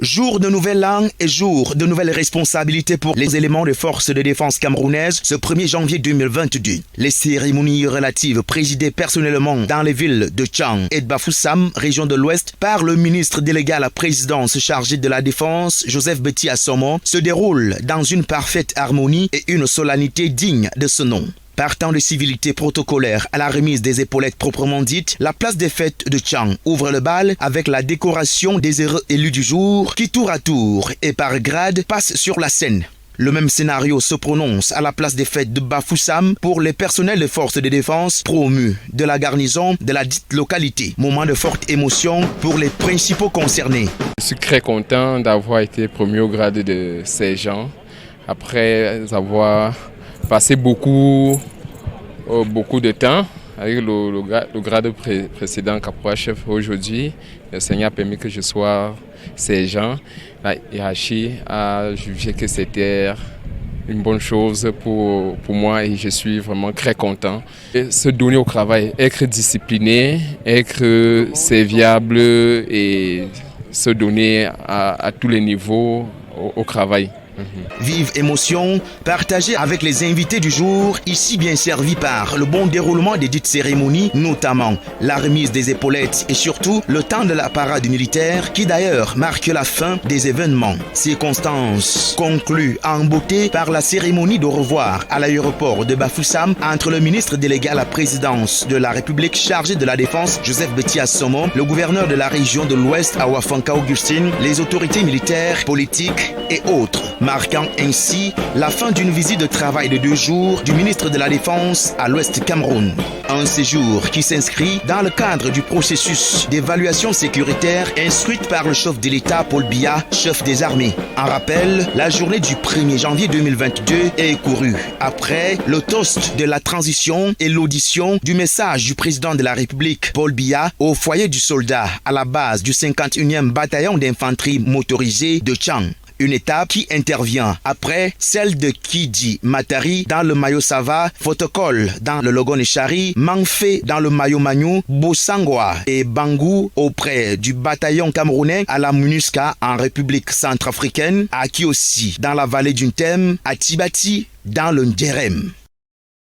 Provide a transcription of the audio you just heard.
Jour de nouvel an et jour de nouvelles responsabilités pour les éléments des forces de défense camerounaises ce 1er janvier 2022. Les cérémonies relatives présidées personnellement dans les villes de Tchang et de Bafoussam, région de l'Ouest, par le ministre délégué à la présidence chargé de la défense, Joseph Beti Assomo, se déroulent dans une parfaite harmonie et une solennité digne de ce nom. Partant de civilité protocolaire à la remise des épaulettes proprement dites, la place des fêtes de Tchang ouvre le bal avec la décoration des heureux élus du jour qui tour à tour et par grade passent sur la scène. Le même scénario se prononce à la place des fêtes de Bafoussam pour les personnels de forces de défense promus de la garnison de la dite localité. Moment de forte émotion pour les principaux concernés. Je suis très content d'avoir été promu au grade de sergent après avoir passé beaucoup de temps avec le grade précédent caporal-chef. Aujourd'hui, le Seigneur a permis que je sois sergent. La hiérarchie a jugé que c'était une bonne chose pour moi et je suis vraiment très content. Et se donner au travail, être discipliné, être serviable et se donner à tous les niveaux au travail. Vive émotion partagée avec les invités du jour, ici bien servis par le bon déroulement des dites cérémonies, notamment la remise des épaulettes et surtout le temps de la parade militaire qui d'ailleurs marque la fin des événements. Circonstance conclue en beauté par la cérémonie de revoir à l'aéroport de Bafoussam entre le ministre délégué à la présidence de la République chargé de la défense, Joseph Beti Assomo, le gouverneur de la région de l'Ouest, Awafanka Augustine, les autorités militaires, politiques et autres, marquant ainsi la fin d'une visite de travail de 2 jours du ministre de la Défense à l'Ouest Cameroun. Un séjour qui s'inscrit dans le cadre du processus d'évaluation sécuritaire instruite par le chef de l'État Paul Biya, chef des armées. En rappel, la journée du 1er janvier 2022 est courue après le toast de la transition et l'audition du message du président de la République Paul Biya au foyer du soldat à la base du 51e bataillon d'infanterie motorisée de Tchang. Une étape qui intervient après celle de Kidi Matari dans le Mayo Sava, Fotokol dans le Logoneshari, Mangfe dans le Mayo Magnou, Bossangwa et Bangou auprès du bataillon camerounais à la MONUSCA en République centrafricaine, Aki aussi dans la vallée du Ntem, à Tibati dans le Ndjerem.